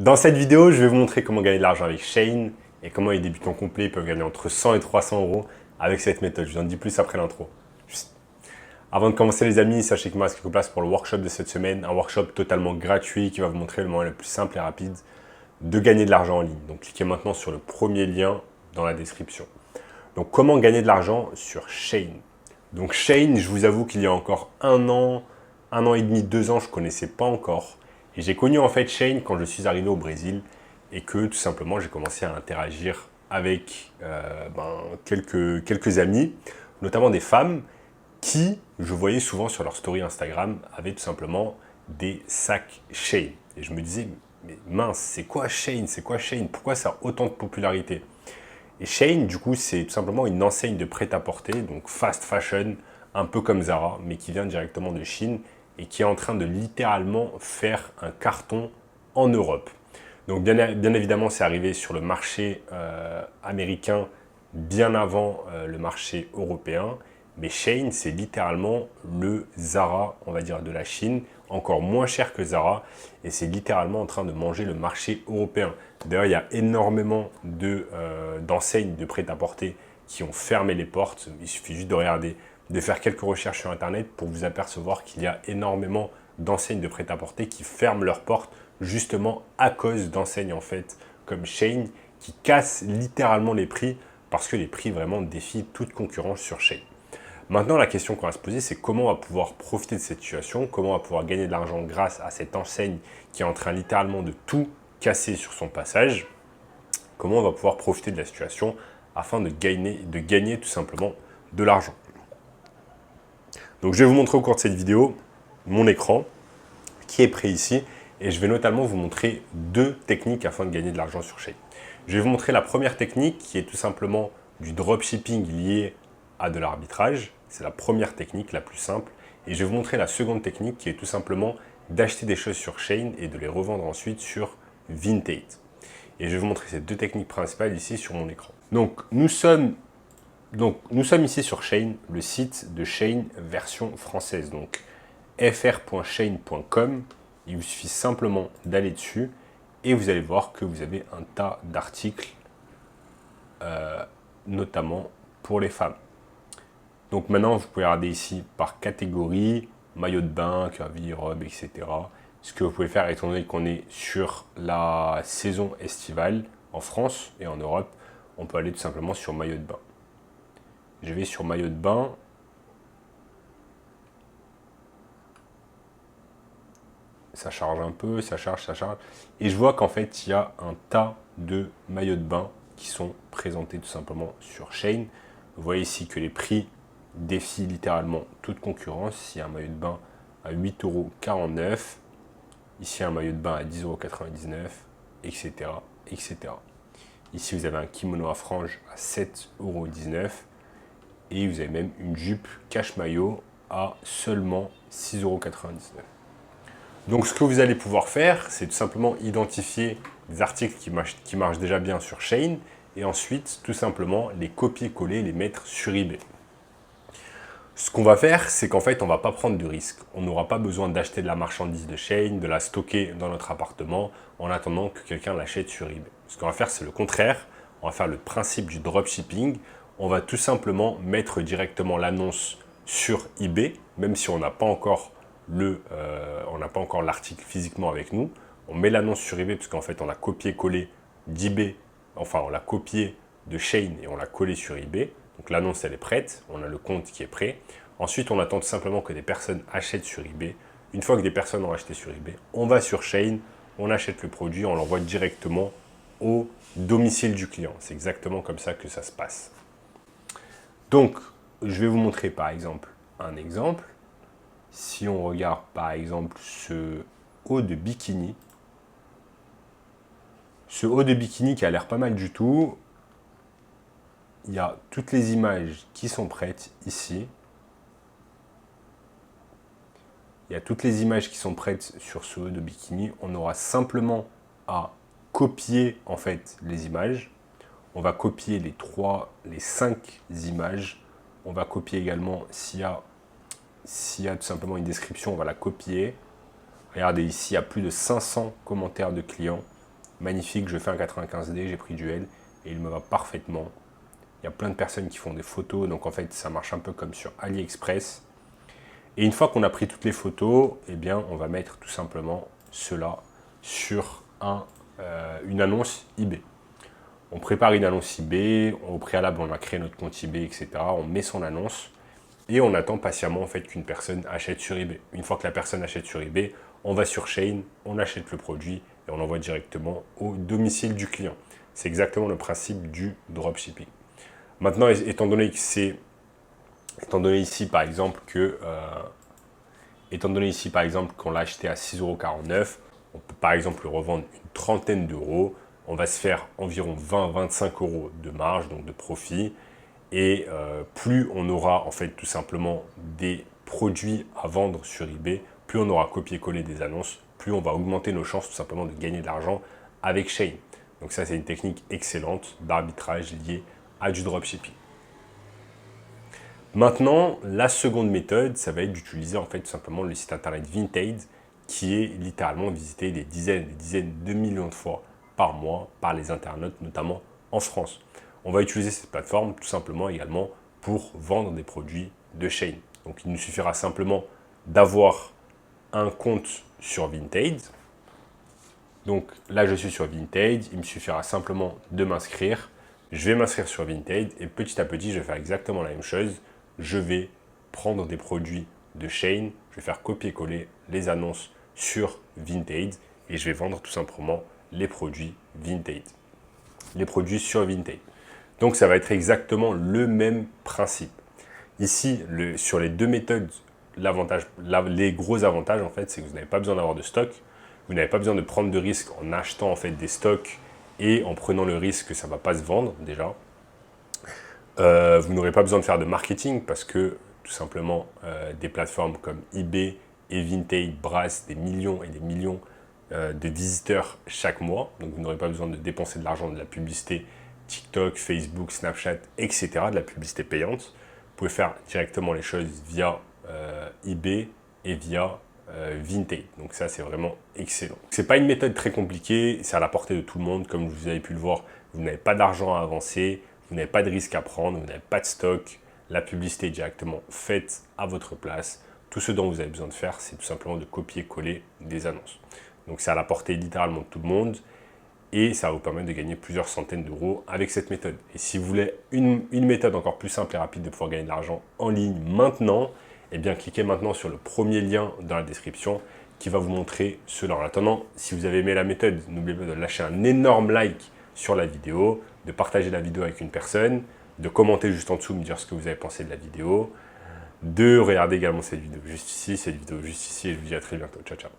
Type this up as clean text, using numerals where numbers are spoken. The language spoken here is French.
Dans cette vidéo, je vais vous montrer comment gagner de l'argent avec Shein et comment les débutants complets peuvent gagner entre 100 et 300 euros avec cette méthode. Je vous en dis plus après l'intro. Avant de commencer les amis, sachez qu'il me reste quelques places pour le workshop de cette semaine, un workshop totalement gratuit qui va vous montrer le moyen le plus simple et rapide de gagner de l'argent en ligne. Donc cliquez maintenant sur le premier lien dans la description. Donc comment gagner de l'argent sur Shein. Donc Shein, je vous avoue qu'il y a encore un an et demi, 2 ans, je ne connaissais pas encore. Et j'ai connu en fait Shein quand je suis arrivé au Brésil et que tout simplement j'ai commencé à interagir avec quelques amis, notamment des femmes qui, je voyais souvent sur leur story Instagram, avaient tout simplement des sacs Shein. Et je me disais, mais mince, c'est quoi Shein? C'est quoi Shein? Pourquoi ça a autant de popularité? Et Shein, du coup, c'est tout simplement une enseigne de prêt-à-porter, donc fast fashion, un peu comme Zara, mais qui vient directement de Chine et qui est en train de littéralement faire un carton en Europe. Donc bien évidemment, c'est arrivé sur le marché américain bien avant le marché européen, mais Shein, c'est littéralement le Zara, on va dire, de la Chine, encore moins cher que Zara, et c'est littéralement en train de manger le marché européen. D'ailleurs, il y a énormément d'enseignes de prêt-à-porter qui ont fermé les portes. Il suffit juste de regarder, de faire quelques recherches sur Internet pour vous apercevoir qu'il y a énormément d'enseignes de prêt-à-porter qui ferment leurs portes justement à cause d'enseignes en fait comme Shein qui cassent littéralement les prix parce que les prix vraiment défient toute concurrence sur Shein. Maintenant, la question qu'on va se poser, c'est comment on va pouvoir profiter de cette situation, comment on va pouvoir gagner de l'argent grâce à cette enseigne qui est en train littéralement de tout casser sur son passage, comment on va pouvoir profiter de la situation afin de gagner tout simplement de l'argent. Donc je vais vous montrer au cours de cette vidéo mon écran qui est prêt ici et je vais notamment vous montrer 2 techniques afin de gagner de l'argent sur Shein. Je vais vous montrer la première technique qui est tout simplement du dropshipping lié à de l'arbitrage. C'est la première technique, la plus simple. Et je vais vous montrer la seconde technique qui est tout simplement d'acheter des choses sur Shein et de les revendre ensuite sur Vinted. Et je vais vous montrer ces 2 techniques principales ici sur mon écran. Donc nous sommes ici sur Shein, le site de Shein version française. Donc fr.shein.com. Il vous suffit simplement d'aller dessus et vous allez voir que vous avez un tas d'articles, notamment pour les femmes. Donc maintenant, vous pouvez regarder ici par catégorie, maillot de bain, curvy, robe, etc. Ce que vous pouvez faire, étant donné qu'on est sur la saison estivale en France et en Europe, on peut aller tout simplement sur maillot de bain. Je vais sur maillot de bain. Ça charge un peu, ça charge. Et je vois qu'en fait, il y a un tas de maillots de bain qui sont présentés tout simplement sur Shein. Vous voyez ici que les prix défient littéralement toute concurrence. Il y a un maillot de bain à 8,49 €. Ici, un maillot de bain à 10,99 €, etc., etc. Ici, vous avez un kimono à franges à 7,19 € et vous avez même une jupe cache maillot à seulement 6,99 €. Donc ce que vous allez pouvoir faire, c'est tout simplement identifier des articles qui marchent déjà bien sur Shein et ensuite tout simplement les copier-coller, les mettre sur eBay. Ce qu'on va faire, c'est qu'en fait, on ne va pas prendre de risque. On n'aura pas besoin d'acheter de la marchandise de Shein, de la stocker dans notre appartement en attendant que quelqu'un l'achète sur eBay. Ce qu'on va faire, c'est le contraire. On va faire le principe du dropshipping. On va tout simplement mettre directement l'annonce sur eBay, même si on n'a pas encore l'article physiquement avec nous. On met l'annonce sur eBay parce qu'en fait, on a copié-collé d'eBay, enfin, on l'a copié de Shein et on l'a collé sur eBay. Donc l'annonce, elle est prête, on a le compte qui est prêt. Ensuite, on attend tout simplement que des personnes achètent sur eBay. Une fois que des personnes ont acheté sur eBay, on va sur Shein, on achète le produit, on l'envoie directement au domicile du client. C'est exactement comme ça que ça se passe. Donc, je vais vous montrer par exemple un exemple. Si on regarde par exemple ce haut de bikini, qui a l'air pas mal du tout, il y a toutes les images qui sont prêtes ici. Il y a toutes les images qui sont prêtes sur ce haut de bikini. On aura simplement à copier en fait les images. On va copier les 5 images. On va copier également s'il y a tout simplement une description, on va la copier. Regardez ici, il y a plus de 500 commentaires de clients. magnifique, je fais un 95D, j'ai pris du L et il me va parfaitement. Il y a plein de personnes qui font des photos, donc en fait, ça marche un peu comme sur AliExpress. Et une fois qu'on a pris toutes les photos, eh bien, on va mettre tout simplement cela sur une annonce eBay. On prépare une annonce eBay, au préalable, on a créé notre compte eBay, etc. On met son annonce et on attend patiemment en fait, qu'une personne achète sur eBay. Une fois que la personne achète sur eBay, on va sur Shein, on achète le produit et on l'envoie directement au domicile du client. C'est exactement le principe du dropshipping. Maintenant, étant donné ici par exemple qu'on l'a acheté à 6,49 €, on peut par exemple le revendre une trentaine d'euros. On va se faire environ 20-25 € de marge, donc de profit. Et plus on aura en fait tout simplement des produits à vendre sur eBay, plus on aura copié-collé des annonces, plus on va augmenter nos chances tout simplement de gagner de l'argent avec Shein. Donc ça, c'est une technique excellente d'arbitrage liée à du dropshipping. Maintenant, la seconde méthode, ça va être d'utiliser en fait tout simplement le site internet Vinted, qui est littéralement visité des dizaines et des dizaines de millions de fois par mois par les internautes, notamment en France. On va utiliser cette plateforme tout simplement également pour vendre des produits de Shein. Donc il nous suffira simplement d'avoir un compte sur Vinted. Donc là, je suis sur Vinted, il me suffira simplement de m'inscrire. Je vais m'inscrire sur Vinted et petit à petit, je vais faire exactement la même chose. Je vais prendre des produits de Shein, je vais faire copier-coller les annonces sur Vinted et je vais vendre tout simplement les produits Vinted. Les produits sur Vinted. Donc ça va être exactement le même principe. Ici, sur les deux méthodes, les gros avantages en fait, c'est que vous n'avez pas besoin d'avoir de stock. Vous n'avez pas besoin de prendre de risques en achetant en fait des stocks et en prenant le risque que ça ne va pas se vendre déjà. Vous n'aurez pas besoin de faire de marketing parce que tout simplement des plateformes comme eBay et Vinted brassent des millions et des millions de visiteurs chaque mois. Donc vous n'aurez pas besoin de dépenser de l'argent de la publicité TikTok, Facebook, Snapchat, etc. de la publicité payante. Vous pouvez faire directement les choses via eBay et via Vinted. Donc ça, c'est vraiment excellent. Ce n'est pas une méthode très compliquée, c'est à la portée de tout le monde. Comme vous avez pu le voir, vous n'avez pas d'argent à avancer, vous n'avez pas de risque à prendre, vous n'avez pas de stock. La publicité est directement faite à votre place. Tout ce dont vous avez besoin de faire, c'est tout simplement de copier-coller des annonces. Donc c'est à la portée littéralement de tout le monde et ça va vous permettre de gagner plusieurs centaines d'euros avec cette méthode. Et si vous voulez une méthode encore plus simple et rapide de pouvoir gagner de l'argent en ligne maintenant, eh bien cliquez maintenant sur le premier lien dans la description qui va vous montrer cela. En attendant, si vous avez aimé la méthode, n'oubliez pas de lâcher un énorme like sur la vidéo, de partager la vidéo avec une personne, de commenter juste en dessous, me dire ce que vous avez pensé de la vidéo, de regarder également cette vidéo juste ici et je vous dis à très bientôt. Ciao, ciao.